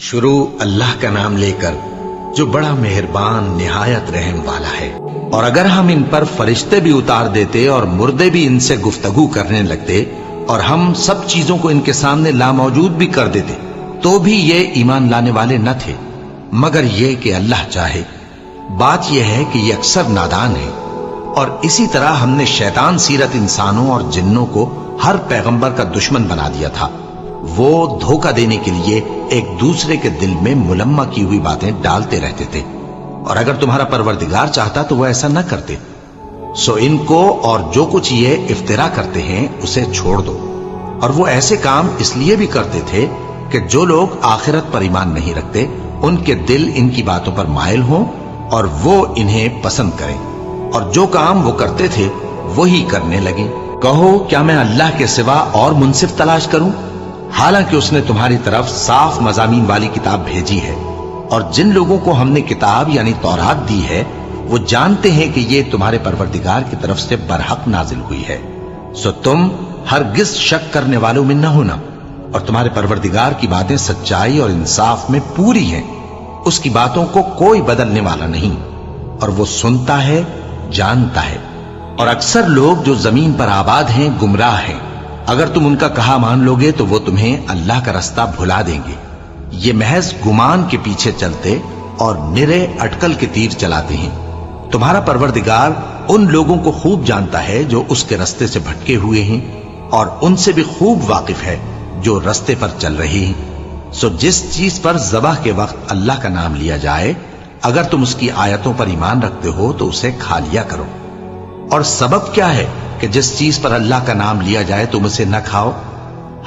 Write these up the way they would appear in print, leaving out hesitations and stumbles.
شروع اللہ کا نام لے کر جو بڑا مہربان نہایت رحم والا ہے۔ اور اگر ہم ان پر فرشتے بھی اتار دیتے اور مردے بھی ان سے گفتگو کرنے لگتے اور ہم سب چیزوں کو ان کے سامنے لاموجود بھی کر دیتے تو بھی یہ ایمان لانے والے نہ تھے، مگر یہ کہ اللہ چاہے۔ بات یہ ہے کہ یہ اکثر نادان ہے۔ اور اسی طرح ہم نے شیطان سیرت انسانوں اور جنوں کو ہر پیغمبر کا دشمن بنا دیا تھا۔ وہ دھوکہ دینے کے لیے ایک دوسرے کے دل میں ملمہ کی ہوئی باتیں ڈالتے رہتے تھے، اور اگر تمہارا پروردگار چاہتا تو وہ ایسا نہ کرتے۔ سو ان کو اور جو کچھ یہ افترا کرتے ہیں اسے چھوڑ دو۔ اور وہ ایسے کام اس لیے بھی کرتے تھے کہ جو لوگ آخرت پر ایمان نہیں رکھتے ان کے دل ان کی باتوں پر مائل ہوں اور وہ انہیں پسند کریں، اور جو کام وہ کرتے تھے وہی کرنے لگیں۔ کہو کیا میں اللہ کے سوا اور منصف تلاش کروں، حالانکہ اس نے تمہاری طرف صاف مضامین والی کتاب بھیجی ہے، اور جن لوگوں کو ہم نے کتاب یعنی تورات دی ہے وہ جانتے ہیں کہ یہ تمہارے پروردگار کی طرف سے برحق نازل ہوئی ہے۔ سو تم ہرگز شک کرنے والوں میں نہ ہونا، اور تمہارے پروردگار کی باتیں سچائی اور انصاف میں پوری ہیں، اس کی باتوں کو کوئی بدلنے والا نہیں، اور وہ سنتا ہے جانتا ہے۔ اور اکثر لوگ جو زمین پر آباد ہیں گمراہ ہیں، اگر تم ان کا کہا مان لوگے تو وہ تمہیں اللہ کا رستہ بھلا دیں گے۔ یہ محض گمان کے پیچھے چلتے اور نرے اٹکل کے تیر چلاتے ہیں۔ تمہارا پروردگار ان لوگوں کو خوب جانتا ہے جو اس کے رستے سے بھٹکے ہوئے ہیں، اور ان سے بھی خوب واقف ہے جو رستے پر چل رہے ہیں۔ سو جس چیز پر ذبح کے وقت اللہ کا نام لیا جائے اگر تم اس کی آیتوں پر ایمان رکھتے ہو تو اسے کھا لیا کرو۔ اور سبب کیا ہے کہ جس چیز پر اللہ کا نام لیا جائے تم اسے نہ کھاؤ،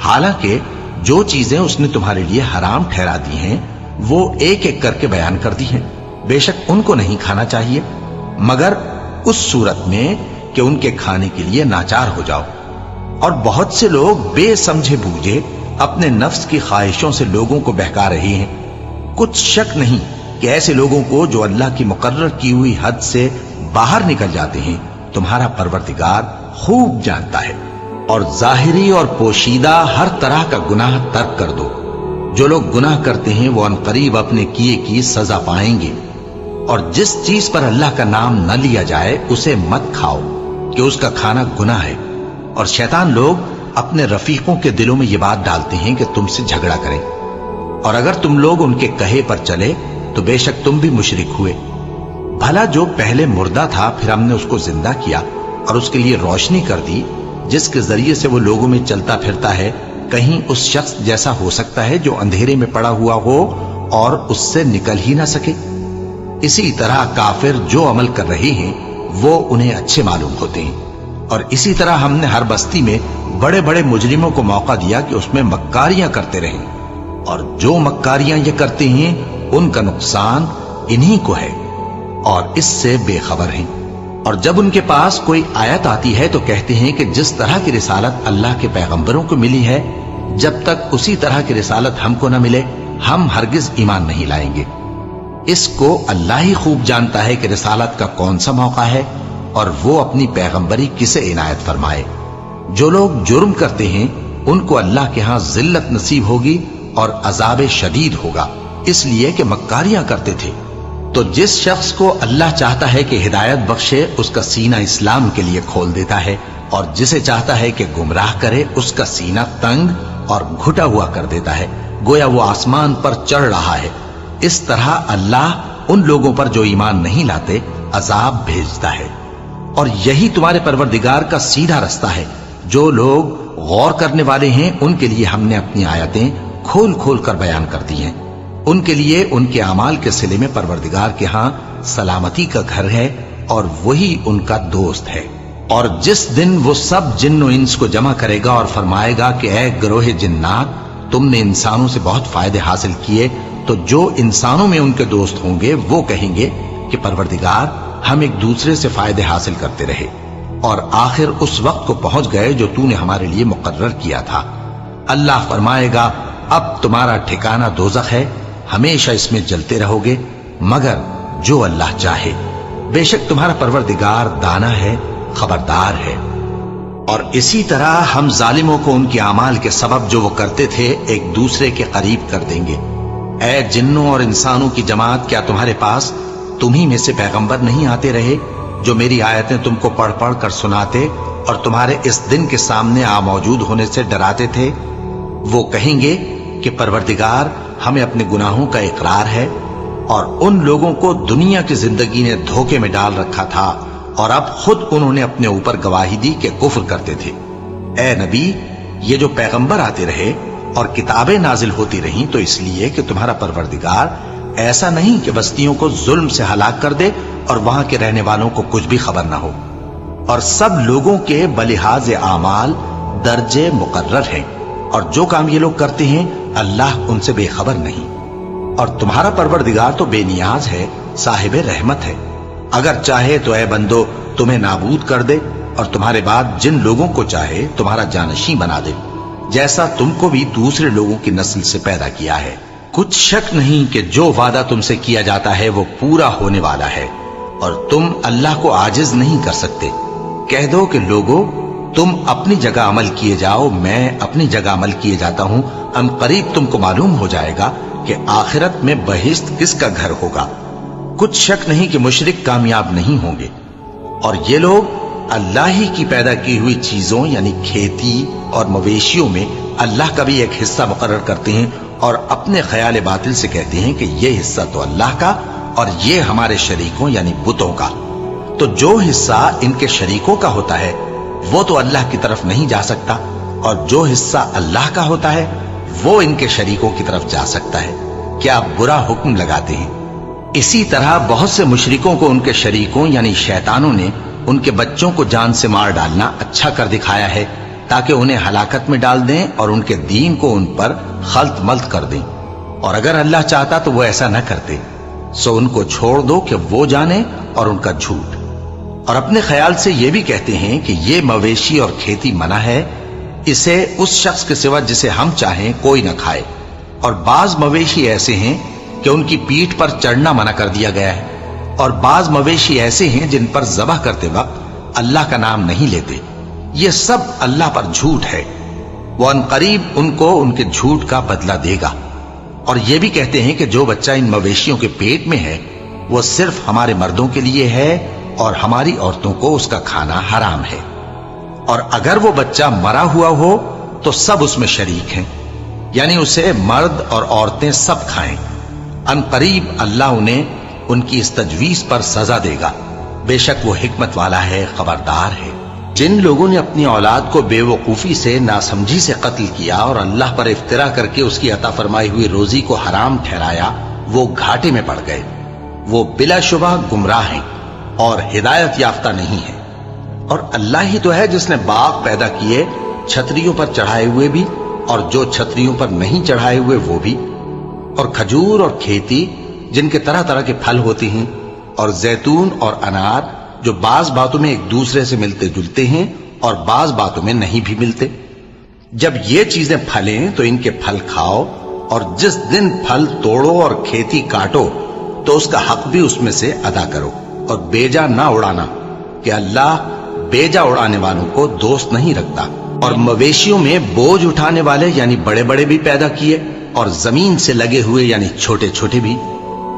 حالانکہ جو چیزیں اس نے تمہارے لیے حرام ٹھہرا دی ہیں وہ ایک ایک کر کے بیان کر دی ہیں۔ بے شک ان کو نہیں کھانا چاہیے مگر اس صورت میں کہ ان کے کھانے کے لیے ناچار ہو جاؤ۔ اور بہت سے لوگ بے سمجھے بوجھے اپنے نفس کی خواہشوں سے لوگوں کو بہکا رہے ہیں۔ کچھ شک نہیں کہ ایسے لوگوں کو جو اللہ کی مقرر کی ہوئی حد سے باہر نکل جاتے ہیں تمہارا پروردگار خوب جانتا ہے۔ اور ظاہری اور پوشیدہ ہر طرح کا گناہ ترک کر دو۔ جو لوگ گناہ کرتے ہیں وہ عنقریب اپنے کیے کی سزا پائیں گے۔ اور جس چیز پر اللہ کا نام نہ لیا جائے اسے مت کھاؤ کہ اس کا کھانا گناہ ہے۔ اور شیطان لوگ اپنے رفیقوں کے دلوں میں یہ بات ڈالتے ہیں کہ تم سے جھگڑا کریں، اور اگر تم لوگ ان کے کہے پر چلے تو بے شک تم بھی مشرک ہوئے۔ بھلا جو پہلے مردہ تھا پھر ہم نے اس کو زندہ کیا اور اس کے لیے روشنی کر دی جس کے ذریعے سے وہ لوگوں میں چلتا پھرتا ہے، کہیں اس شخص جیسا ہو سکتا ہے جو اندھیرے میں پڑا ہوا ہو اور اس سے نکل ہی نہ سکے؟ اسی طرح کافر جو عمل کر رہے ہیں وہ انہیں اچھے معلوم ہوتے ہیں۔ اور اسی طرح ہم نے ہر بستی میں بڑے بڑے مجرموں کو موقع دیا کہ اس میں مکاریاں کرتے رہیں، اور جو مکاریاں یہ کرتے ہیں ان کا نقصان انہی کو ہے اور اس سے بے خبر ہیں۔ اور جب ان کے پاس کوئی آیت آتی ہے تو کہتے ہیں کہ جس طرح کی رسالت اللہ کے پیغمبروں کو ملی ہے جب تک اسی طرح کی رسالت ہم کو نہ ملے ہم ہرگز ایمان نہیں لائیں گے۔ اس کو اللہ ہی خوب جانتا ہے کہ رسالت کا کون سا موقع ہے اور وہ اپنی پیغمبری کسے عنایت فرمائے۔ جو لوگ جرم کرتے ہیں ان کو اللہ کے ہاں ذلت نصیب ہوگی اور عذاب شدید ہوگا، اس لیے کہ مکاریاں کرتے تھے۔ تو جس شخص کو اللہ چاہتا ہے کہ ہدایت بخشے اس کا سینہ اسلام کے لیے کھول دیتا ہے، اور جسے چاہتا ہے کہ گمراہ کرے اس کا سینہ تنگ اور گھٹا ہوا کر دیتا ہے، گویا وہ آسمان پر چڑھ رہا ہے۔ اس طرح اللہ ان لوگوں پر جو ایمان نہیں لاتے عذاب بھیجتا ہے۔ اور یہی تمہارے پروردگار کا سیدھا رستہ ہے۔ جو لوگ غور کرنے والے ہیں ان کے لیے ہم نے اپنی آیتیں کھول کھول کر بیان کر دی ہیں۔ ان کے لیے ان کے اعمال کے صلے میں پروردگار کے ہاں سلامتی کا گھر ہے اور وہی ان کا دوست ہے۔ اور جس دن وہ سب جن و انس کو جمع کرے گا اور فرمائے گا کہ اے گروہ جنات، تم نے انسانوں سے بہت فائدے حاصل کیے، تو جو انسانوں میں ان کے دوست ہوں گے وہ کہیں گے کہ پروردگار ہم ایک دوسرے سے فائدے حاصل کرتے رہے اور آخر اس وقت کو پہنچ گئے جو تو نے ہمارے لیے مقرر کیا تھا۔ اللہ فرمائے گا اب تمہارا ٹھکانہ دوزخ ہے، ہمیشہ اس میں جلتے رہو گے مگر جو اللہ چاہے۔ بے شک تمہارا پروردگار دانا ہے، خبردار ہے۔ اور اسی طرح ہم ظالموں کو ان کے اعمال کے سبب جو وہ کرتے تھے ایک دوسرے کے قریب کر دیں گے۔ اے جنوں اور انسانوں کی جماعت، کیا تمہارے پاس تمہیں میں سے پیغمبر نہیں آتے رہے جو میری آیتیں تم کو پڑھ پڑھ کر سناتے اور تمہارے اس دن کے سامنے موجود ہونے سے ڈراتے تھے؟ وہ کہیں گے کہ پروردگار، ہمیں اپنے گناہوں کا اقرار ہے، اور ان لوگوں کو دنیا کی زندگی نے دھوکے میں ڈال رکھا تھا اور اب خود انہوں نے اپنے اوپر گواہی دی کہ کفر کرتے تھے۔ اے نبی، یہ جو پیغمبر آتے رہے اور کتابیں نازل ہوتی رہیں تو اس لیے کہ تمہارا پروردگار ایسا نہیں کہ بستیوں کو ظلم سے ہلاک کر دے اور وہاں کے رہنے والوں کو کچھ بھی خبر نہ ہو، اور سب لوگوں کے بلحاظ اعمال درجے مقرر ہیں، اور جو کام یہ لوگ کرتے ہیں اللہ ان سے بے خبر نہیں۔ اور تمہارا پروردگار تو بے نیاز ہے، صاحب رحمت ہے، اگر چاہے تو اے بندو تمہیں نابود کر دے اور تمہارے بعد جن لوگوں کو چاہے تمہارا جانشین بنا دے، جیسا تم کو بھی دوسرے لوگوں کی نسل سے پیدا کیا ہے۔ کچھ شک نہیں کہ جو وعدہ تم سے کیا جاتا ہے وہ پورا ہونے والا ہے، اور تم اللہ کو عاجز نہیں کر سکتے۔ کہہ دو کہ لوگو، تم اپنی جگہ عمل کیے جاؤ، میں اپنی جگہ عمل کیے جاتا ہوں، ان قریب تم کو معلوم ہو جائے گا کہ آخرت میں بہشت کس کا گھر ہوگا۔ کچھ شک نہیں کہ مشرک کامیاب نہیں ہوں گے، اور یہ لوگ اللہ ہی کی پیدا کی ہوئی چیزوں یعنی کھیتی اور مویشیوں میں اللہ کا بھی ایک حصہ مقرر کرتے ہیں، اور اپنے خیال باطل سے کہتے ہیں کہ یہ حصہ تو اللہ کا اور یہ ہمارے شریکوں یعنی بتوں کا۔ تو جو حصہ ان کے شریکوں کا ہوتا ہے وہ تو اللہ کی طرف نہیں جا سکتا، اور جو حصہ اللہ کا ہوتا ہے وہ ان کے شریکوں کی طرف جا سکتا ہے۔ کیا برا حکم لگاتے ہیں؟ اسی طرح بہت سے مشرکوں کو ان کے شریکوں یعنی شیطانوں نے ان کے بچوں کو جان سے مار ڈالنا اچھا کر دکھایا ہے، تاکہ انہیں ہلاکت میں ڈال دیں اور ان کے دین کو ان پر خلط ملط کر دیں، اور اگر اللہ چاہتا تو وہ ایسا نہ کرتے۔ سو ان کو چھوڑ دو کہ وہ جانے اور ان کا جھوٹ، اور اپنے خیال سے یہ بھی کہتے ہیں کہ یہ مویشی اور کھیتی منع ہے، اسے اس شخص کے سوا جسے ہم چاہیں کوئی نہ کھائے، اور بعض مویشی ایسے ہیں کہ ان کی پیٹھ پر چڑھنا منع کر دیا گیا ہے، اور بعض مویشی ایسے ہیں جن پر ذبح کرتے وقت اللہ کا نام نہیں لیتے۔ یہ سب اللہ پر جھوٹ ہے، وہ ان قریب ان کو ان کے جھوٹ کا بدلہ دے گا۔ اور یہ بھی کہتے ہیں کہ جو بچہ ان مویشیوں کے پیٹ میں ہے وہ صرف ہمارے مردوں کے لیے ہے اور ہماری عورتوں کو اس کا کھانا حرام ہے، اور اگر وہ بچہ مرا ہوا ہو تو سب اس میں شریک ہیں، یعنی اسے مرد اور عورتیں سب کھائیں۔ ان قریب اللہ انہیں ان کی اس تجویز پر سزا دے گا، بے شک وہ حکمت والا ہے، خبردار ہے۔ جن لوگوں نے اپنی اولاد کو بے وقوفی سے ناسمجھی سے قتل کیا اور اللہ پر افترا کر کے اس کی عطا فرمائی ہوئی روزی کو حرام ٹھہرایا، وہ گھاٹے میں پڑ گئے، وہ بلا شبہ گمراہ ہیں اور ہدایت یافتہ نہیں ہیں۔ اور اللہ ہی تو ہے جس نے باغ پیدا کیے، چھتریوں پر چڑھائے ہوئے بھی اور جو چھتریوں پر نہیں چڑھائے ہوئے وہ بھی، اور کھجور اور کھیتی جن کے طرح طرح کے پھل ہوتے ہیں، اور زیتون اور انار جو بعض باتوں میں ایک دوسرے سے ملتے جلتے ہیں اور بعض باتوں میں نہیں بھی ملتے۔ جب یہ چیزیں پھلیں تو ان کے پھل کھاؤ، اور جس دن پھل توڑو اور کھیتی کاٹو تو اس کا حق بھی اس میں سے ادا کرو، اور بیجا نہ اڑانا کہ اللہ بیجا اڑانے والوں کو دوست نہیں رکھتا۔ اور مویشیوں میں بوجھ اٹھانے والے یعنی بڑے بڑے بھی پیدا کیے، اور زمین سے لگے ہوئے یعنی چھوٹے چھوٹے بھی۔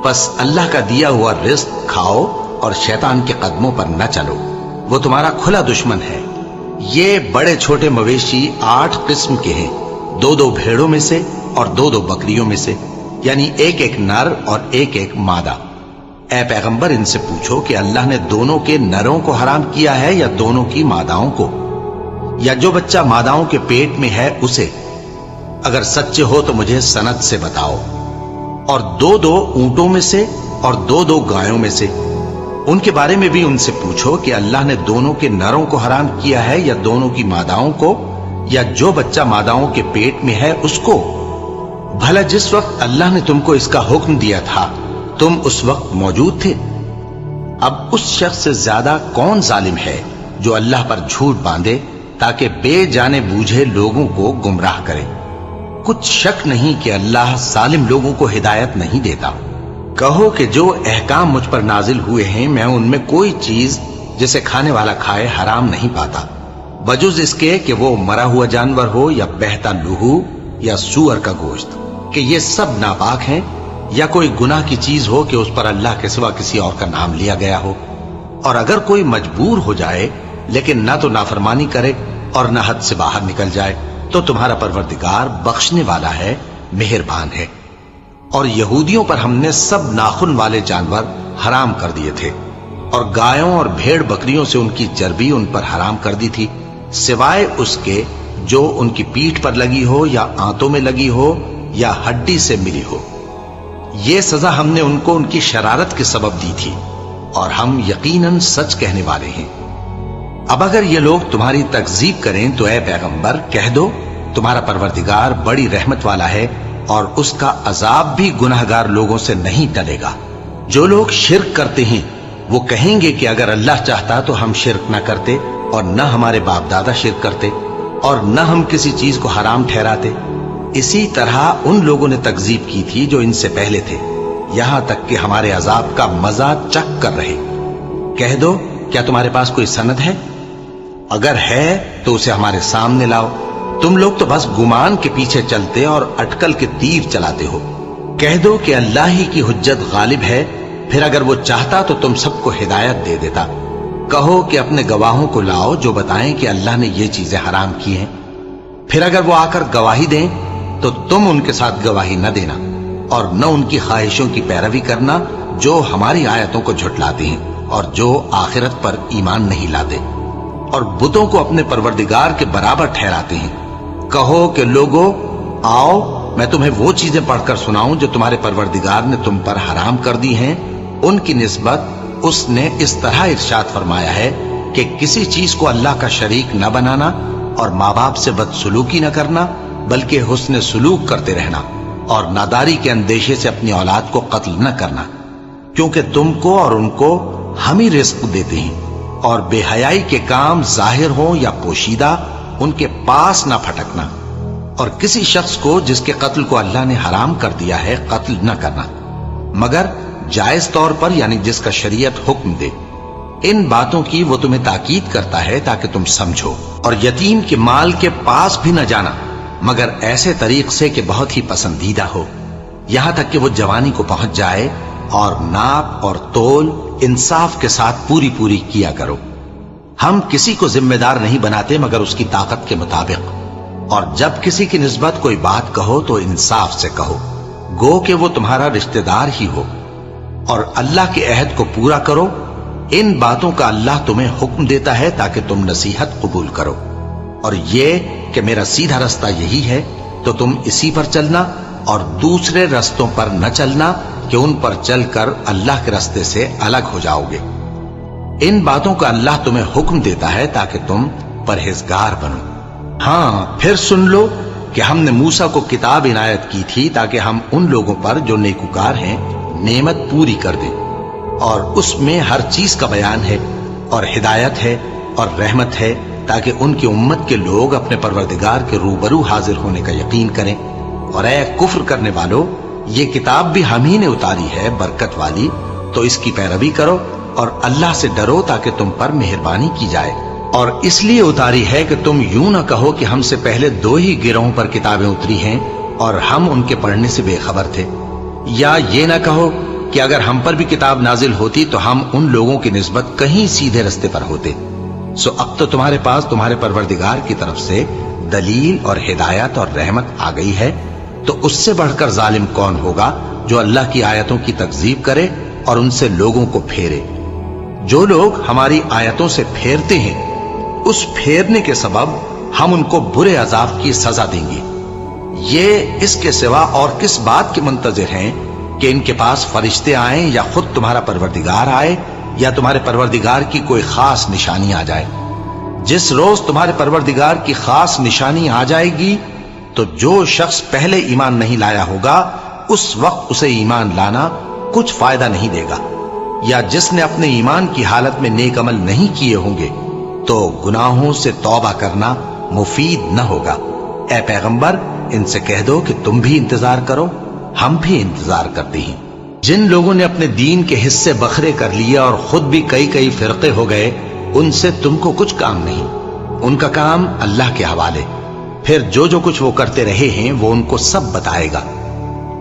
بس اللہ کا دیا ہوا رزق کھاؤ اور شیطان کے قدموں پر نہ چلو، وہ تمہارا کھلا دشمن ہے۔ یہ بڑے چھوٹے مویشی 8 قسم کے ہیں، 2 بھیڑوں میں سے اور 2 بکریوں میں سے، یعنی ایک نر اور ایک مادہ۔ اے پیغمبر ان سے پوچھو کہ اللہ نے دونوں کے نروں کو حرام کیا ہے یا دونوں کی ماداؤں کو، یا جو بچہ ماداؤں کے پیٹ میں ہے اسے؟ اگر سچے ہو تو مجھے سند سے بتاؤ۔ اور 2 اونٹوں میں سے اور 2 گایوں میں سے، ان کے بارے میں بھی ان سے پوچھو کہ اللہ نے دونوں کے نروں کو حرام کیا ہے یا دونوں کی ماداؤں کو، یا جو بچہ ماداؤں کے پیٹ میں ہے اس کو؟ بھلا جس وقت اللہ نے تم کو اس کا حکم دیا تھا تم اس وقت موجود تھے؟ اب اس شخص سے زیادہ کون ظالم ہے جو اللہ پر جھوٹ باندھے تاکہ بے جانے بوجھے لوگوں کو گمراہ کرے۔ کچھ شک نہیں کہ اللہ ظالم لوگوں کو ہدایت نہیں دیتا۔ کہو کہ جو احکام مجھ پر نازل ہوئے ہیں میں ان میں کوئی چیز جسے کھانے والا کھائے حرام نہیں پاتا، بجز اس کے کہ وہ مرا ہوا جانور ہو یا بہتا لہو یا سور کا گوشت، کہ یہ سب ناپاک ہیں یا کوئی گناہ کی چیز ہو کہ اس پر اللہ کے سوا کسی اور کا نام لیا گیا ہو. اور اگر کوئی مجبور ہو جائے لیکن نہ تو نافرمانی کرے اور نہ حد سے باہر نکل جائے تو تمہارا پروردگار بخشنے والا ہے، مہربان ہے. اور یہودیوں پر ہم نے سب ناخن والے جانور حرام کر دیے تھے اور گایوں اور بھیڑ بکریوں سے ان کی چربی ان پر حرام کر دی تھی، سوائے اس کے جو ان کی پیٹھ پر لگی ہو یا آنتوں میں لگی ہو یا ہڈی سے ملی ہو. یہ سزا ہم نے ان کو ان کی شرارت کے سبب دی تھی اور ہم یقیناً سچ کہنے والے ہیں. اب اگر یہ لوگ تمہاری تکذیب کریں تو اے پیغمبر کہہ دو تمہارا پروردگار بڑی رحمت والا ہے اور اس کا عذاب بھی گناہگار لوگوں سے نہیں ٹلے گا. جو لوگ شرک کرتے ہیں وہ کہیں گے کہ اگر اللہ چاہتا تو ہم شرک نہ کرتے اور نہ ہمارے باپ دادا شرک کرتے اور نہ ہم کسی چیز کو حرام ٹھہراتے. اسی طرح ان لوگوں نے تکذیب کی تھی جو ان سے پہلے تھے، یہاں تک کہ ہمارے عذاب کا مزہ چکھ کر رہے. کہہ دو کیا تمہارے پاس کوئی سند ہے؟ اگر ہے تو اسے ہمارے سامنے لاؤ. تم لوگ تو بس گمان کے پیچھے چلتے اور اٹکل کے تیر چلاتے ہو. کہہ دو کہ اللہ ہی کی حجت غالب ہے، پھر اگر وہ چاہتا تو تم سب کو ہدایت دے دیتا. کہو کہ اپنے گواہوں کو لاؤ جو بتائیں کہ اللہ نے یہ چیزیں حرام کی ہیں. پھر اگر وہ آ کر گواہی دیں تو تم ان کے ساتھ گواہی نہ دینا اور نہ ان کی خواہشوں کی پیروی کرنا جو ہماری آیتوں کو جھٹلاتے ہیں اور جو آخرت پر ایمان نہیں لاتے اور بتوں کو اپنے پروردگار کے برابر ٹھہراتے ہیں. کہو کہ لوگو آؤ میں تمہیں وہ چیزیں پڑھ کر سناؤں جو تمہارے پروردگار نے تم پر حرام کر دی ہیں. ان کی نسبت اس نے اس طرح ارشاد فرمایا ہے کہ کسی چیز کو اللہ کا شریک نہ بنانا اور ماں باپ سے بدسلوکی نہ کرنا بلکہ حسن سلوک کرتے رہنا اور ناداری کے اندیشے سے اپنی اولاد کو قتل نہ کرنا، کیونکہ تم کو اور ان کو ہم ہی رزق دیتے ہیں. اور بے حیائی کے کام ظاہر ہوں یا پوشیدہ ان کے پاس نہ پھٹکنا، اور کسی شخص کو جس کے قتل کو اللہ نے حرام کر دیا ہے قتل نہ کرنا مگر جائز طور پر، یعنی جس کا شریعت حکم دے. ان باتوں کی وہ تمہیں تاکید کرتا ہے تاکہ تم سمجھو. اور یتیم کے مال کے پاس بھی نہ جانا مگر ایسے طریق سے کہ بہت ہی پسندیدہ ہو، یہاں تک کہ وہ جوانی کو پہنچ جائے. اور ناپ اور تول انصاف کے ساتھ پوری پوری کیا کرو. ہم کسی کو ذمہ دار نہیں بناتے مگر اس کی طاقت کے مطابق. اور جب کسی کی نسبت کوئی بات کہو تو انصاف سے کہو، گو کہ وہ تمہارا رشتہ دار ہی ہو. اور اللہ کے عہد کو پورا کرو. ان باتوں کا اللہ تمہیں حکم دیتا ہے تاکہ تم نصیحت قبول کرو. اور یہ کہ میرا سیدھا رستہ یہی ہے تو تم اسی پر چلنا اور دوسرے رستوں پر نہ چلنا کہ ان پر چل کر اللہ کے رستے سے الگ ہو جاؤ گے. ان باتوں کا اللہ تمہیں حکم دیتا ہے تاکہ تم پرہیزگار بنو. ہاں پھر سن لو کہ ہم نے موسیٰ کو کتاب عنایت کی تھی تاکہ ہم ان لوگوں پر جو نیکوکار ہیں نعمت پوری کر دیں، اور اس میں ہر چیز کا بیان ہے اور ہدایت ہے اور رحمت ہے تاکہ ان کی امت کے لوگ اپنے پروردگار کے روبرو حاضر ہونے کا یقین کریں. اور اے کفر کرنے والو، یہ کتاب بھی ہم ہی نے اتاری ہے برکت والی، تو اس کی پیروی کرو اور اللہ سے ڈرو تاکہ تم پر مہربانی کی جائے. اور اس لیے اتاری ہے کہ تم یوں نہ کہو کہ ہم سے پہلے 2 ہی گروہوں پر کتابیں اتری ہیں اور ہم ان کے پڑھنے سے بے خبر تھے، یا یہ نہ کہو کہ اگر ہم پر بھی کتاب نازل ہوتی تو ہم ان لوگوں کی نسبت کہیں سیدھے رستے پر ہوتے. سو اب تو تمہارے پاس تمہارے پروردگار کی طرف سے دلیل اور ہدایت اور رحمت آ گئی ہے، تو اس سے بڑھ کر ظالم کون ہوگا جو اللہ کی آیتوں کی تکذیب کرے اور ان سے لوگوں کو پھیرے. جو لوگ ہماری آیتوں سے پھیرتے ہیں اس پھیرنے کے سبب ہم ان کو برے عذاب کی سزا دیں گے. یہ اس کے سوا اور کس بات کے منتظر ہیں کہ ان کے پاس فرشتے آئیں یا خود تمہارا پروردگار آئے یا تمہارے پروردگار کی کوئی خاص نشانی آ جائے. جس روز تمہارے پروردگار کی خاص نشانی آ جائے گی تو جو شخص پہلے ایمان نہیں لایا ہوگا اس وقت اسے ایمان لانا کچھ فائدہ نہیں دے گا، یا جس نے اپنے ایمان کی حالت میں نیک عمل نہیں کیے ہوں گے تو گناہوں سے توبہ کرنا مفید نہ ہوگا. اے پیغمبر ان سے کہہ دو کہ تم بھی انتظار کرو، ہم بھی انتظار کرتے ہیں. جن لوگوں نے اپنے دین کے حصے بکھرے کر لیے اور خود بھی کئی فرقے ہو گئے، ان سے تم کو کچھ کام نہیں، ان کا کام اللہ کے حوالے. پھر جو کچھ وہ کرتے رہے ہیں وہ ان کو سب بتائے گا.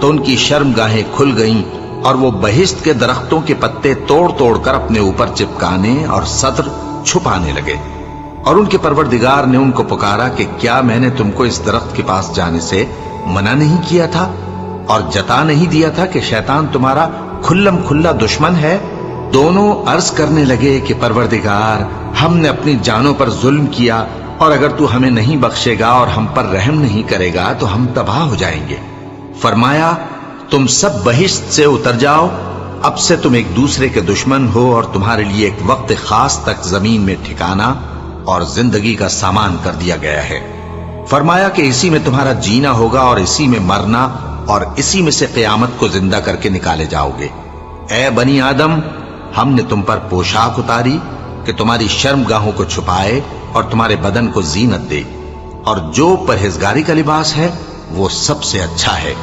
تو ان کی شرمگاہیں کھل گئیں اور وہ بہشت کے درختوں کے پتے توڑ توڑ کر اپنے اوپر چپکانے اور سطر چھپانے لگے۔ اور ان کے پروردگار نے ان کو پکارا کہ کیا میں نے تم کو اس درخت کے پاس جانے سے منع نہیں کیا تھا اور جتا نہیں دیا تھا کہ شیطان تمہارا کھلم کھلا دشمن ہے؟ دونوں عرض کرنے لگے کہ پروردگار، ہم نے اپنی جانوں پر ظلم کیا، اور اگر تو ہمیں نہیں بخشے گا اور ہم پر رحم نہیں کرے گا تو ہم تباہ ہو جائیں گے۔ فرمایا تم سب بہشت سے اتر جاؤ، اب سے تم ایک دوسرے کے دشمن ہو اور تمہارے لیے ایک وقت خاص تک زمین میں ٹھکانا اور زندگی کا سامان کر دیا گیا ہے۔ فرمایا کہ اسی میں تمہارا جینا ہوگا اور اسی میں مرنا، اور اسی میں سے قیامت کو زندہ کر کے نکالے جاؤ گے۔ اے بنی آدم، ہم نے تم پر پوشاک اتاری کہ تمہاری شرمگاہوں کو چھپائے اور تمہارے بدن کو زینت دے، اور جو پرہیزگاری کا لباس ہے وہ سب سے اچھا ہے۔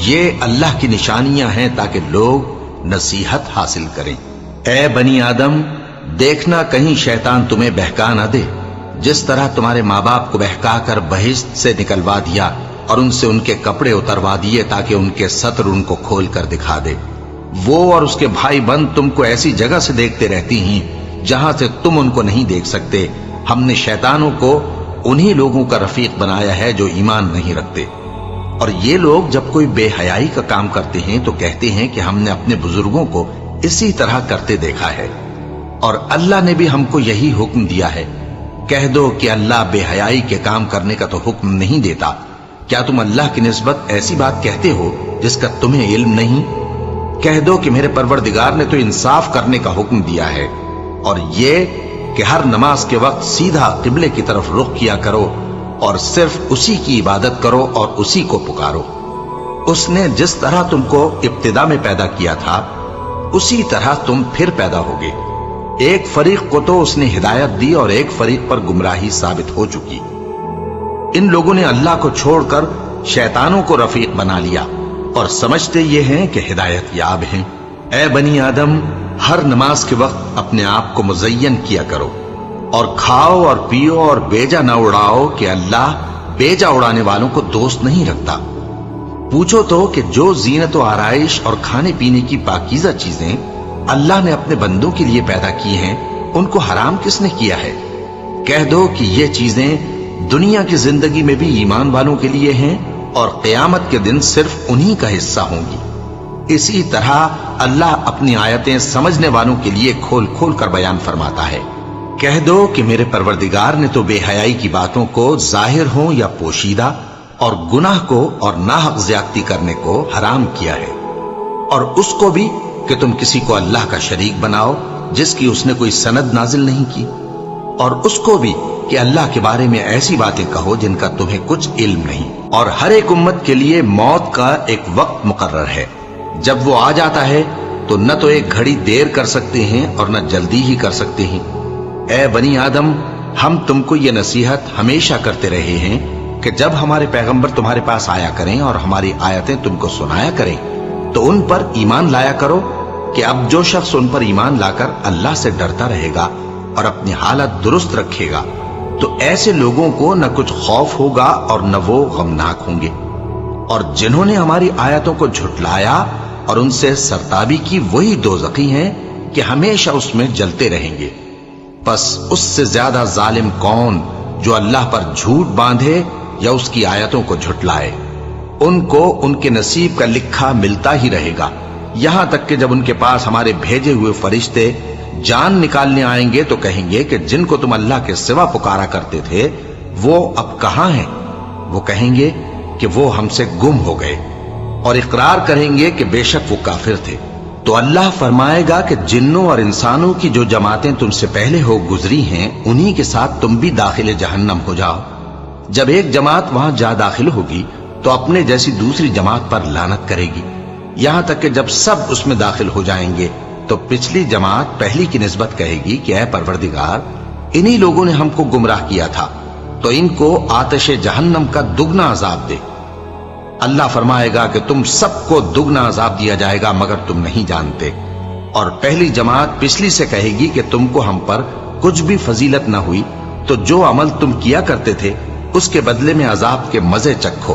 یہ اللہ کی نشانیاں ہیں تاکہ لوگ نصیحت حاصل کریں۔ اے بنی آدم، دیکھنا کہیں شیطان تمہیں بہکا نہ دے، جس طرح تمہارے ماں باپ کو بہکا کر بہشت سے نکلوا دیا اور ان سے ان کے کپڑے اتروا دیے تاکہ ان کے سطر ان کو کھول کر دکھا دے۔ وہ اور اس کے بھائی بند تم کو ایسی جگہ سے دیکھتے رہتی ہیں جہاں سے تم ان کو نہیں دیکھ سکتے۔ ہم نے شیطانوں کو انہی لوگوں کا رفیق بنایا ہے جو ایمان نہیں رکھتے۔ اور یہ لوگ جب کوئی بے حیائی کا کام کرتے ہیں تو کہتے ہیں کہ ہم نے اپنے بزرگوں کو اسی طرح کرتے دیکھا ہے، اور اللہ نے بھی ہم کو یہی حکم دیا ہے۔ کہہ دو کہ اللہ بے حیائی کے کام کرنے کا تو حکم نہیں دیتا۔ کیا تم اللہ کی نسبت ایسی بات کہتے ہو جس کا تمہیں علم نہیں؟ کہہ دو کہ میرے پروردگار نے تو انصاف کرنے کا حکم دیا ہے، اور یہ کہ ہر نماز کے وقت سیدھا قبلے کی طرف رخ کیا کرو اور صرف اسی کی عبادت کرو اور اسی کو پکارو۔ اس نے جس طرح تم کو ابتدا میں پیدا کیا تھا اسی طرح تم پھر پیدا ہوگے۔ ایک فریق کو تو اس نے ہدایت دی اور ایک فریق پر گمراہی ثابت ہو چکی۔ ان لوگوں نے اللہ کو چھوڑ کر شیطانوں کو رفیق بنا لیا اور سمجھتے یہ ہیں کہ ہدایت یاب ہیں۔ اے بنی آدم، ہر نماز کے وقت اپنے آپ کو مزین کیا کرو، اور کھاؤ اور پیو اور بیجا نہ اڑاؤ کہ اللہ بیجا اڑانے والوں کو دوست نہیں رکھتا۔ پوچھو تو کہ جو زینت و آرائش اور کھانے پینے کی پاکیزہ چیزیں اللہ نے اپنے بندوں کے لیے پیدا کی ہیں ان کو حرام کس نے کیا ہے؟ کہہ دو کہ یہ چیزیں دنیا کی زندگی میں بھی ایمان والوں کے لیے ہیں اور قیامت کے دن صرف انہی کا حصہ ہوں گی۔ اسی طرح اللہ اپنی آیتیں سمجھنے والوں کے لیے کھول کھول کر بیان فرماتا ہے۔ کہہ دو کہ میرے پروردگار نے تو بے حیائی کی باتوں کو ظاہر ہوں یا پوشیدہ، اور گناہ کو اور ناحق زیادتی کرنے کو حرام کیا ہے، اور اس کو بھی کہ تم کسی کو اللہ کا شریک بناؤ جس کی اس نے کوئی سند نازل نہیں کی، اور اس کو بھی کہ اللہ کے بارے میں ایسی باتیں کہو جن کا تمہیں کچھ علم نہیں۔ اور ہر ایک امت کے لیے موت کا ایک وقت مقرر ہے، جب وہ آ جاتا ہے تو نہ تو ایک گھڑی دیر کر سکتے ہیں اور نہ جلدی ہی کر سکتے ہیں۔ اے بنی آدم، ہم تم کو یہ نصیحت ہمیشہ کرتے رہے ہیں کہ جب ہمارے پیغمبر تمہارے پاس آیا کریں اور ہماری آیتیں تم کو سنایا کریں تو ان پر ایمان لایا کرو، کہ اب جو شخص ان پر ایمان لا کر اللہ سے ڈرتا رہے گا اور اپنی حالت درست رکھے گا تو ایسے لوگوں کو نہ کچھ خوف ہوگا اور نہ وہ غمناک ہوں گے۔ اور جنہوں نے ہماری آیتوں کو جھٹلایا اور ان سے سرتابی کی وہی دوزخی ہیں کہ ہمیشہ اس میں جلتے رہیں گے۔ پس اس سے زیادہ ظالم کون جو اللہ پر جھوٹ باندھے یا اس کی آیتوں کو جھٹلائے؟ ان کو ان کے نصیب کا لکھا ملتا ہی رہے گا، یہاں تک کہ جب ان کے پاس ہمارے بھیجے ہوئے فرشتے جان نکالنے آئیں گے تو کہیں گے کہ جن کو تم اللہ کے سوا پکارا کرتے تھے وہ اب کہاں ہیں؟ وہ کہیں گے کہ وہ ہم سے گم ہو گئے، اور اقرار کریں گے کہ بے شک وہ کافر تھے۔ تو اللہ فرمائے گا کہ جنوں اور انسانوں کی جو جماعتیں تم سے پہلے ہو گزری ہیں انہی کے ساتھ تم بھی داخل جہنم ہو جاؤ۔ جب ایک جماعت وہاں جا داخل ہوگی تو اپنے جیسی دوسری جماعت پر لعنت کرے گی، یہاں تک کہ جب سب اس میں داخل ہو جائیں گے تو پچھلی جماعت پہلی کی نسبت کہے گی کہ اے پروردگار، انہی لوگوں نے ہم کو گمراہ کیا تھا، تو ان کو آتش جہنم کا دگنا عذاب دے۔ اللہ فرمائے گا کہ تم سب کو دگنا عذاب دیا جائے گا مگر تم نہیں جانتے۔ اور پہلی جماعت پچھلی سے کہے گی کہ تم کو ہم پر کچھ بھی فضیلت نہ ہوئی، تو جو عمل تم کیا کرتے تھے اس کے بدلے میں عذاب کے مزے چکھو۔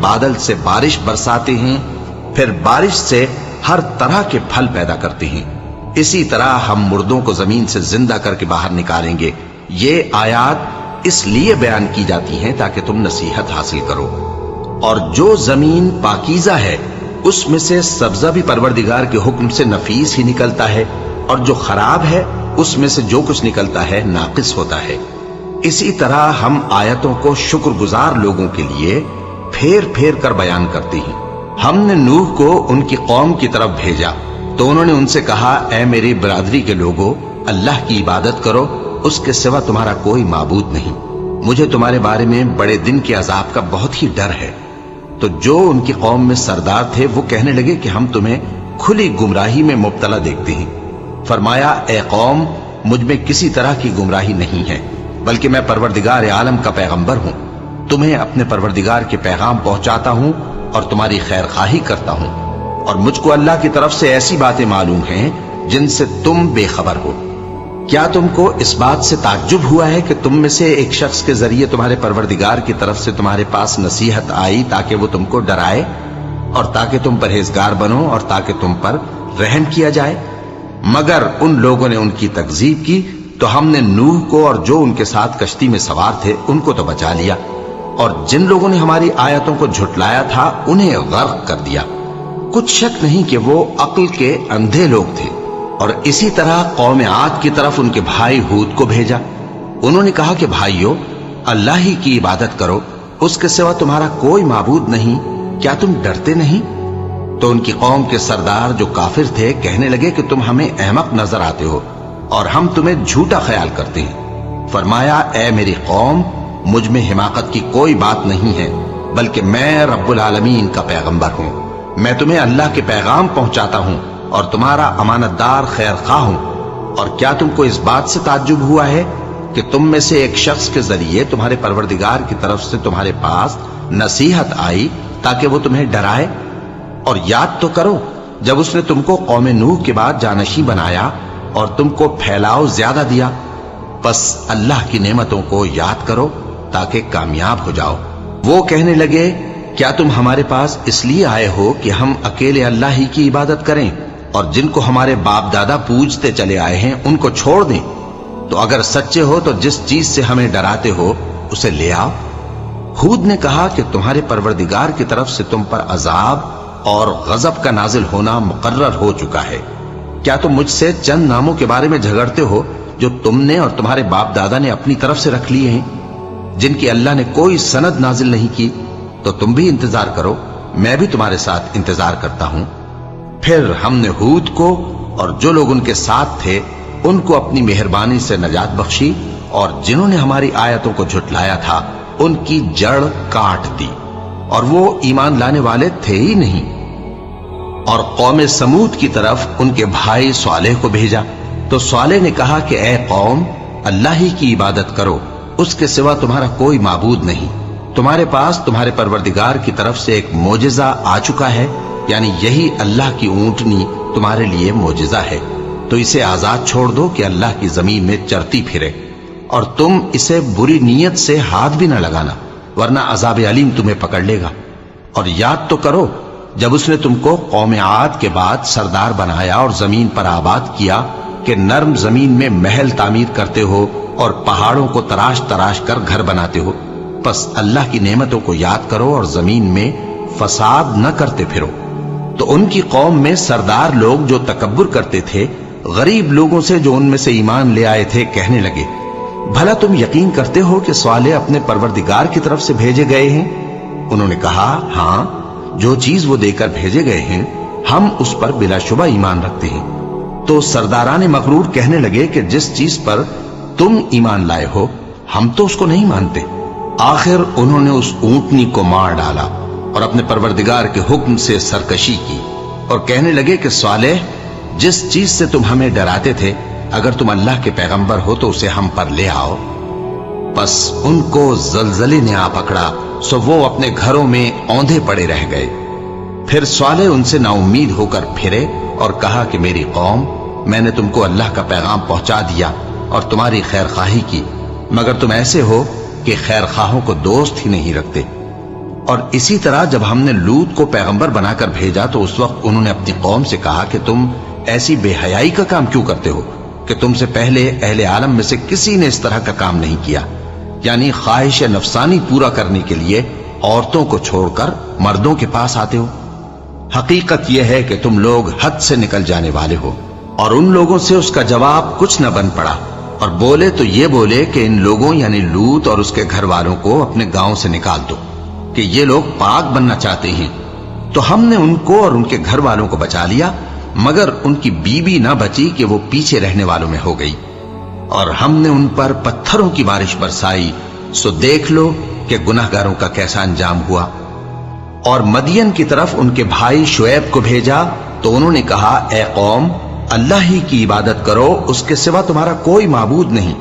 بادل سے بارش برساتے ہیں، پھر بارش سے ہر طرح کے پھل پیدا کرتے ہیں، اسی طرح ہم مردوں کو زمین سے زندہ کر کے باہر نکالیں گے۔ یہ آیات اس لیے بیان کی جاتی ہیں تاکہ تم نصیحت حاصل کرو۔ اور جو زمین پاکیزہ ہے اس میں سے سبزہ بھی پروردگار کے حکم سے نفیس ہی نکلتا ہے، اور جو خراب ہے اس میں سے جو کچھ نکلتا ہے ناقص ہوتا ہے۔ اسی طرح ہم آیتوں کو شکر گزار لوگوں کے لیے پھیر پھیر کر بیان کرتے ہیں۔ ہم نے نوح کو ان کی قوم کی طرف بھیجا تو انہوں نے ان سے کہا، اے میری برادری کے لوگوں، اللہ کی عبادت کرو، اس کے سوا تمہارا کوئی معبود نہیں۔ مجھے تمہارے بارے میں بڑے دن کے عذاب کا بہت ہی ڈر ہے۔ تو جو ان کی قوم میں سردار تھے وہ کہنے لگے کہ ہم تمہیں کھلی گمراہی میں مبتلا دیکھتے ہیں۔ فرمایا، اے قوم، مجھ میں کسی طرح کی گمراہی نہیں ہے، بلکہ میں پروردگار عالم کا پیغمبر ہوں، تمہیں اپنے پروردگار کے پیغام پہنچاتا ہوں اور تمہاری خیر خواہی کرتا ہوں، اور مجھ کو اللہ کی طرف سے ایسی باتیں معلوم ہیں جن سے تم بے خبر ہو۔ کیا تم کو اس بات سے تعجب ہوا ہے کہ تم میں سے ایک شخص کے ذریعے تمہارے پروردگار کی طرف سے تمہارے پاس نصیحت آئی تاکہ وہ تم کو ڈرائے اور تاکہ تم پرہیزگار بنو اور تاکہ تم پر رحم کیا جائے؟ مگر ان لوگوں نے ان کی تکذیب کی تو ہم نے نوح کو اور جو ان کے ساتھ کشتی میں سوار تھے ان کو تو بچا لیا، اور جن لوگوں نے ہماری آیتوں کو جھٹلایا تھا انہیں غرق کر دیا۔ کچھ شک نہیں کہ وہ عقل کے اندھے لوگ تھے۔ اور اسی طرح قوم عاد کی طرف ان کے بھائی ہود کو بھیجا۔ انہوں نے کہا کہ بھائیو، اللہ ہی کی عبادت کرو، اس کے سوا تمہارا کوئی معبود نہیں، کیا تم ڈرتے نہیں؟ تو ان کی قوم کے سردار جو کافر تھے کہنے لگے کہ تم ہمیں احمق نظر آتے ہو اور ہم تمہیں جھوٹا خیال کرتے ہیں۔ فرمایا، اے میری قوم، مجھ میں حماقت کی کوئی بات نہیں ہے، بلکہ میں رب العالمین کا پیغمبر ہوں۔ میں تمہیں اللہ کے پیغام پہنچاتا ہوں اور تمہارا امانت دار خیر خواہ ہوں۔ اور کیا تم کو اس بات سے تعجب ہوا ہے کہ تم میں سے ایک شخص کے ذریعے تمہارے پروردگار کی طرف سے تمہارے پاس نصیحت آئی تاکہ وہ تمہیں ڈرائے؟ اور یاد تو کرو جب اس نے تم کو قوم نوح کے بعد جانشین بنایا اور تم کو پھیلاؤ زیادہ دیا، بس اللہ کی نعمتوں کو یاد کرو تاکہ کامیاب ہو جاؤ۔ وہ کہنے لگے، کیا تم ہمارے پاس اس لیے آئے ہو کہ ہم اکیلے اللہ ہی کی عبادت کریں اور جن کو ہمارے باپ دادا پوجتے چلے آئے ہیں ان کو چھوڑ دیں؟ تو اگر سچے ہو تو جس چیز سے ہمیں ڈراتے ہو اسے لے آؤ۔ ہود نے کہا کہ تمہارے پروردگار کی طرف سے تم پر عذاب اور غضب کا نازل ہونا مقرر ہو چکا ہے۔ کیا تم مجھ سے چند ناموں کے بارے میں جھگڑتے ہو جو تم نے اور تمہارے باپ دادا نے اپنی طرف سے رکھ لیے ہیں، جن کی اللہ نے کوئی سند نازل نہیں کی؟ تو تم بھی انتظار کرو، میں بھی تمہارے ساتھ انتظار کرتا ہوں۔ پھر ہم نے ہود کو اور جو لوگ ان کے ساتھ تھے ان کو اپنی مہربانی سے نجات بخشی، اور جنہوں نے ہماری آیتوں کو جھٹلایا تھا ان کی جڑ کاٹ دی، اور وہ ایمان لانے والے تھے ہی نہیں۔ اور قوم سمود کی طرف ان کے بھائی صالح کو بھیجا تو صالح نے کہا کہ اے قوم، اللہ ہی کی عبادت کرو، اس کے سوا تمہارا کوئی معبود نہیں۔ تمہارے پاس تمہارے پروردگار کی طرف سے ایک معجزہ آ چکا ہے، یعنی یہی اللہ کی اونٹنی تمہارے لیے معجزہ ہے، تو اسے آزاد چھوڑ دو کہ اللہ کی زمین میں چرتی پھرے، اور تم اسے بری نیت سے ہاتھ بھی نہ لگانا، ورنہ عذاب علیم تمہیں پکڑ لے گا۔ اور یاد تو کرو جب اس نے تم کو قوم عاد کے بعد سردار بنایا اور زمین پر آباد کیا کہ نرم زمین میں محل تعمیر کرتے ہو اور پہاڑوں کو تراش تراش کر گھر بناتے ہو، پس اللہ کی نعمتوں کو یاد کرو اور زمین میں فساد نہ کرتے پھرو۔ تو ان کی قوم میں سردار لوگ جو تکبر کرتے تھے غریب لوگوں سے جو ان میں سے ایمان لے آئے تھے کہنے لگے، بھلا تم یقین کرتے ہو کہ صالح اپنے پروردگار کی طرف سے بھیجے گئے ہیں؟ انہوں نے کہا، ہاں، جو چیز وہ دے کر بھیجے گئے ہیں ہم اس پر بلا شبہ ایمان رکھتے ہیں۔ تو سرداران مغرور کہنے لگے کہ جس چیز پر تم ایمان لائے ہو ہم تو اس کو نہیں مانتے۔ آخر انہوں نے اس اونٹنی کو مار ڈالا اور اپنے پروردگار کے حکم سے سرکشی کی، اور کہنے لگے کہ صالح، جس چیز سے تم ہمیں ڈراتے تھے اگر تم اللہ کے پیغمبر ہو تو اسے ہم پر لے آؤ۔ پس ان کو زلزلے نے آ پکڑا، سو وہ اپنے گھروں میں اوندھے پڑے رہ گئے۔ پھر صالح ان سے نا امید ہو کر پھرے اور کہا کہ میری قوم، میں نے تم کو اللہ کا پیغام پہنچا دیا اور تمہاری خیر خواہی کی، مگر تم ایسے ہو کہ خیر خواہوں کو دوست ہی نہیں رکھتے۔ اور اسی طرح جب ہم نے لوط کو پیغمبر بنا کر بھیجا تو اس وقت انہوں نے اپنی قوم سے کہا کہ تم ایسی بے حیائی کا کام کیوں کرتے ہو کہ تم سے پہلے اہل عالم میں سے کسی نے اس طرح کا کام نہیں کیا، یعنی خواہش نفسانی پورا کرنے کے لیے عورتوں کو چھوڑ کر مردوں کے پاس آتے ہو۔ حقیقت یہ ہے کہ تم لوگ حد سے نکل جانے والے ہو۔ اور ان لوگوں سے اس کا جواب کچھ نہ بن پڑا، اور بولے تو یہ بولے کہ ان لوگوں یعنی لوط اور اس کے گھر والوں کو اپنے گاؤں سے نکال دو کہ یہ لوگ پاک بننا چاہتے ہیں۔ تو ہم نے ان کو اور ان کے گھر والوں کو بچا لیا، مگر ان کی بیوی نہ بچی کہ وہ پیچھے رہنے والوں میں ہو گئی، اور ہم نے ان پر پتھروں کی بارش برسائی، سو دیکھ لو کہ گناہگاروں کا کیسا انجام ہوا۔ اور مدین کی طرف ان کے بھائی شعیب کو بھیجا تو انہوں نے کہا، اے قوم، اللہ ہی کی عبادت کرو، اس کے سوا تمہارا کوئی معبود نہیں۔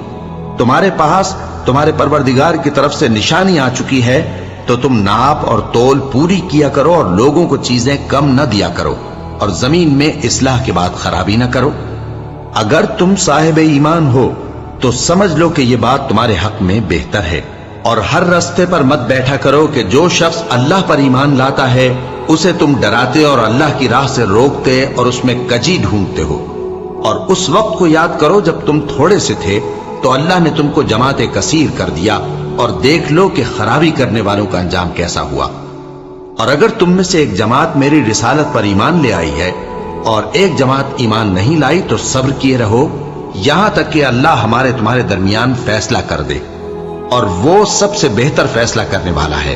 تمہارے پاس تمہارے پروردگار کی طرف سے نشانی آ چکی ہے، تو تم ناپ اور تول پوری کیا کرو اور لوگوں کو چیزیں کم نہ دیا کرو، اور زمین میں اصلاح کے بعد خرابی نہ کرو۔ اگر تم صاحب ایمان ہو تو سمجھ لو کہ یہ بات تمہارے حق میں بہتر ہے، اور ہر رستے پر مت بیٹھا کرو کہ جو شخص اللہ پر ایمان لاتا ہے اسے تم ڈراتے اور اللہ کی راہ سے روکتے اور اس میں کجی ڈھونڈتے ہو۔ اور اس وقت کو یاد کرو جب تم تھوڑے سے تھے تو اللہ نے تم کو جماعت کثیر کر دیا، اور دیکھ لو کہ خرابی کرنے والوں کا انجام کیسا ہوا۔ اور اگر تم میں سے ایک جماعت میری رسالت پر ایمان لے آئی ہے اور ایک جماعت ایمان نہیں لائی تو صبر کیے رہو یہاں تک کہ اللہ ہمارے تمہارے درمیان فیصلہ کر دے، اور وہ سب سے بہتر فیصلہ کرنے والا ہے۔